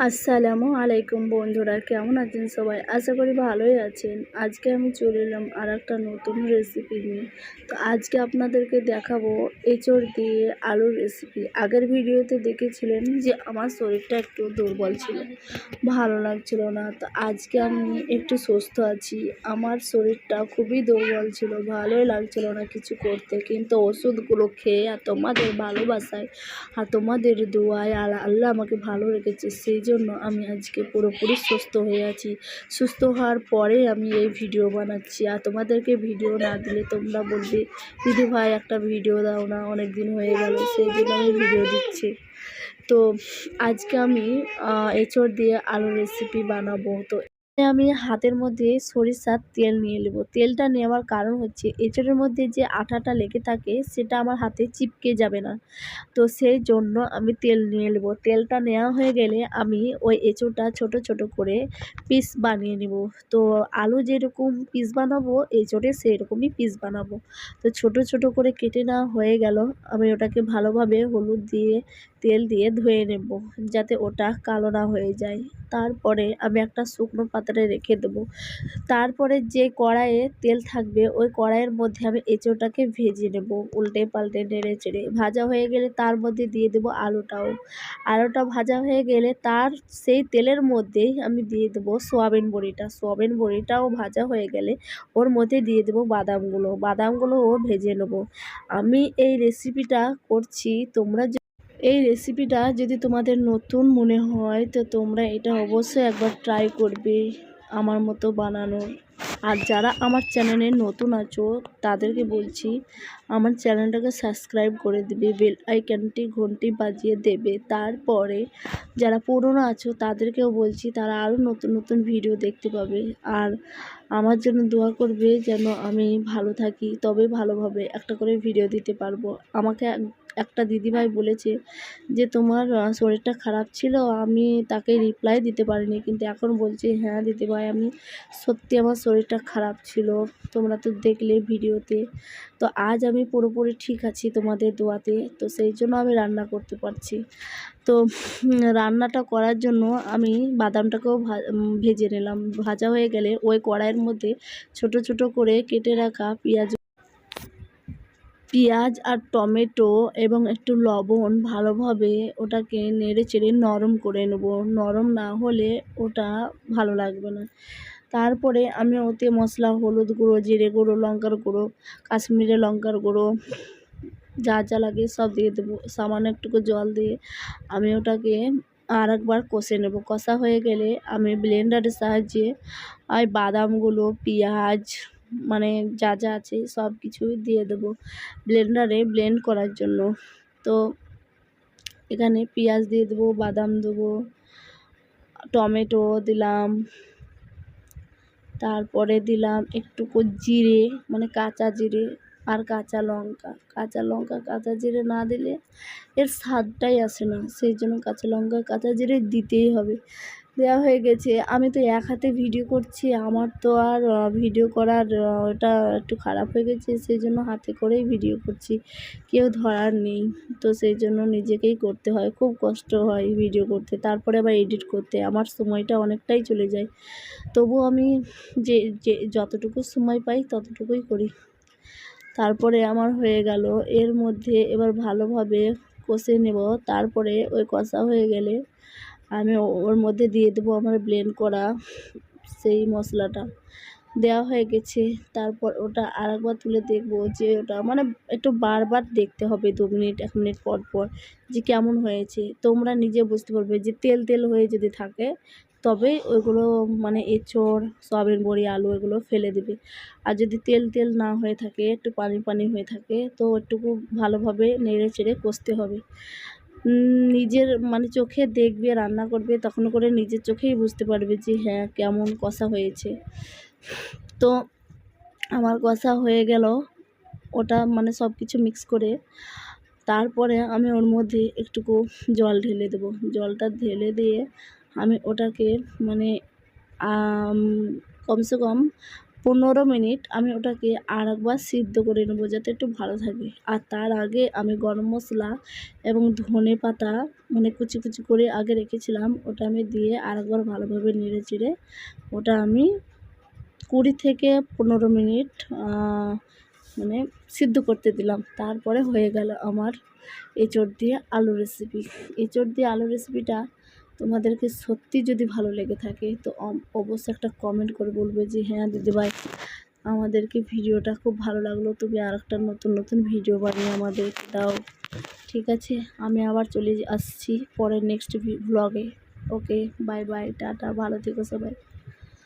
আসসালামু আলাইকুম বন্ধুরা, কেমন আছেন সবাই? আশা করি ভালোই আছেন। আজকে আমি চলে এলাম আর একটা নতুন রেসিপি নিয়ে। তো আজকে আপনাদেরকে দেখাবো এঁচড় দিয়ে আলুর রেসিপি। আগের ভিডিওতে দেখেছিলেন যে আমার শরীরটা একটু দুর্বল ছিল, ভালো লাগছিল না। তো আজকে আমি একটু সুস্থ আছি। আমার শরীরটা খুবই দুর্বল ছিল, ভালোই লাগছিল না কিছু করতে, কিন্তু ওষুধগুলো খেয়ে আর তোমাদের ভালোবাসায় আর তোমাদের দোয়ায় আল্লাহ আমাকে ভালো রেখেছে, সেই জন্য আমি আজকে পুরোপুরি সুস্থ হয়ে আছি। সুস্থ হওয়ার পরে আমি এই ভিডিও বানাচ্ছি। আর তোমাদেরকে ভিডিও না দিলে তোমরা বলবে দিদি ভাই একটা ভিডিও দাও না, অনেক দিন হয়ে গেল, সেই জন্য আমি ভিডিও দিচ্ছি। তো আজকে আমি এঁচড় দিয়ে আলুর রেসিপি বানাবো। তো আমি হাতের মধ্যে সরিষার তেল নিয়ে নেব। তেলটা নেওয়ার কারণ হচ্ছে এঁচড়ের মধ্যে যে আঠাটা লেগে থাকে সেটা আমার হাতে চিপকে যাবে না। তো সেই জন্য আমি তেল নিয়ে নেব। তেলটা নেওয়া হয়ে গেলে আমি ওই এঁচোড়টা ছোট ছোট করে পিস বানিয়ে নেব। তো আলু যেরকম পিস বানাবো এঁচোড়ে সেই রকমই পিস বানাবো। তো ছোট ছোট করে কেটে নেওয়া হয়ে গেল। আমি ওটাকে ভালোভাবে হলুদ দিয়ে তেল দিয়ে ধুয়ে নেব, যাতে ওটা কালো না হয়ে যায়। তারপরে আমি একটা শুকনো পাত্রে রেখে দেবো। তারপরে যে কড়াইয়ে তেল থাকবে ওই কড়াইয়ের মধ্যে আমি এঁচোড়টাকে ভেজে নেব, উল্টে পাল্টে নেড়ে চেড়ে। ভাজা হয়ে গেলে তার মধ্যে দিয়ে দেবো আলুটা ভাজা হয়ে গেলে তার সেই তেলের মধ্যেই আমি দিয়ে দেবো সোয়াবিন বড়িটাও ভাজা হয়ে গেলে ওর মধ্যে দিয়ে দেবো বাদামগুলোও ভেজে নেব। আমি এই রেসিপিটা করছি, এই রেসিপিটা যদি তোমাদের নতুন মনে হয় তো তোমরা এটা অবশ্যই একবার ট্রাই করবে আমার মতো বানানোর। আর যারা আমার চ্যানেলে নতুন আছো তাদেরকে বলছি আমার চ্যানেলটাকে সাবস্ক্রাইব করে দিবে, বেল আইকনটি ঘন্টি বাজিয়ে দেবে। তারপরে যারা পুরনো আছো তাদেরকেও বলছি তারা আরও নতুন নতুন ভিডিও দেখতে পাবে। আর আমার জন্য দোয়া করবে যেন আমি ভালো থাকি, তবে ভালোভাবে একটা করে ভিডিও দিতে পারবো। আমাকে একটা দিদিভাই বলেছে যে তোমার শরীরটা খারাপ ছিল, আমি তাকে রিপ্লাই দিতে পারিনি, কিন্তু এখন বলছি হ্যাঁ দিদিভাই আমি সত্যি আমার শরীরটা খারাপ ছিল, তোমরা তো দেখলে ভিডিওতে। তো আজ আমি পুরোপুরি ঠিক আছি তোমাদের দোয়াতে, তো সেই জন্য আমি রান্না করতে পারছি। তো রান্নাটা করার জন্য আমি বাদামটাকেও ভেজে নিলাম। ভাজা হয়ে গেলে ওই কড়াইয়ের মধ্যে ছোট ছোট করে কেটে রাখা পেঁয়াজ আর টমেটো এবং একটু লবণ ভালোভাবে ওটাকে নেড়ে চেড়ে নরম করে নেব। নরম না হলে ওটা ভালো লাগবে না। তারপরে আমি ওতে মশলা হলুদ গুঁড়ো, জিরে গুঁড়ো, লঙ্কার গুঁড়ো, কাশ্মীরি লঙ্কার গুঁড়ো যা যা লাগে সব দিয়ে দেবো। সামান্য একটুকু জল দিয়ে আমি ওটাকে আর একবার কষে নেব। কষা হয়ে গেলে আমি ব্লেন্ডারের সাহায্যে ওই বাদামগুলো, পেঁয়াজ মানে যা যা আছে সব কিছুই দিয়ে দেবো ব্লেন্ডারে ব্লেন্ড করার জন্য। তো এখানে পেঁয়াজ দিয়ে দেবো, বাদাম দেবো, টমেটো দিলাম, তারপরে দিলাম একটুকু জিরে মানে কাঁচা জিরে আর কাঁচা জিরে না দিলে এর স্বাদটাই আসে না, সেই জন্য কাঁচা লঙ্কা কাঁচা জিরে দিতেই হবে। দেওয়া হয়ে গেছে। আমি তো এক হাতে ভিডিও করছি, আমার তো আর ভিডিও করার ওটা একটু খারাপ হয়ে গেছে, সেই জন্য হাতে করেই ভিডিও করছি, কেউ ধরার নেই। তো সেই জন্য নিজেকেই করতে হয়, খুব কষ্ট হয় ভিডিও করতে, তারপরে আবার এডিট করতে আমার সময়টা অনেকটাই চলে যায়। তবু আমি যে যে যতটুকু সময় পাই ততটুকুই করি। তারপরে আমার হয়ে গেল, এর মধ্যে এবার ভালোভাবে কষে নেব। তারপরে ওই কষা হয়ে গেলে আমি ওর মধ্যে দিয়ে দেবো আমার ব্লেন্ড করা সেই মশলাটা। দেওয়া হয়ে গেছে। তারপর ওটা আরেকবার তুলে দেখব যে ওটা মানে একটু বারবার দেখতে হবে 2 মিনিট 1 মিনিট পর পর যে কেমন হয়েছে। তোমরা নিজে বুঝতে পারবে যে তেল তেল হয়ে যদি থাকে তবে ওইগুলো মানে এঁচড়, সয়াবিন বড়ি, আলু এগুলো ফেলে দেবে। আর যদি তেল তেল না হয়ে থাকে, একটু পানি পানি হয়ে থাকে, তো একটুকু ভালোভাবে নেড়ে চেড়ে কষতে হবে। নিজের মানে চোখে দেখবে, রান্না করবে, তখন করে নিজের চোখেই বুঝতে পারবে যে হ্যাঁ কেমন কষা হয়েছে। তো আমার কষা হয়ে গেল ওটা মানে সব কিছু মিক্স করে। তারপরে আমি ওর মধ্যে একটুকু জল ঢেলে দেবো। জলটা ঢেলে দিয়ে আমি ওটাকে মানে কমসে কম 15 মিনিট আমি ওটাকে আরেকবার সিদ্ধ করে নেবো যাতে একটু ভালো থাকে। আর তার আগে আমি গরম মশলা এবং ধনে পাতা মানে কুচি কুচি করে আগে রেখেছিলাম, ওটা আমি দিয়ে আরেকবার ভালোভাবে নেড়ে চেড়ে ওটা আমি 20 থেকে 15 মিনিট মানে সিদ্ধ করতে দিলাম। তারপরে হয়ে গেল আমার এঁচোড় দিয়ে আলু রেসিপি। এঁচোড় দিয়ে আলু রেসিপিটা তোমাদেরকে সত্যি যদি ভালো লেগে থাকে তো অবশ্যই একটা কমেন্ট করে বলবে যে হ্যাঁ দিদিভাই, আমাদেরকে ভিডিওটা খুব ভালো লাগলো, তুমি আরেকটা নতুন নতুন ভিডিও বানিয়ে আমাদেরকে দাও। ঠিক আছে, আমি আবার চলে আসছি পরের নেক্সট ব্লগে। ওকে, বাই বাই, টাটা, ভালো থেকো সবাই।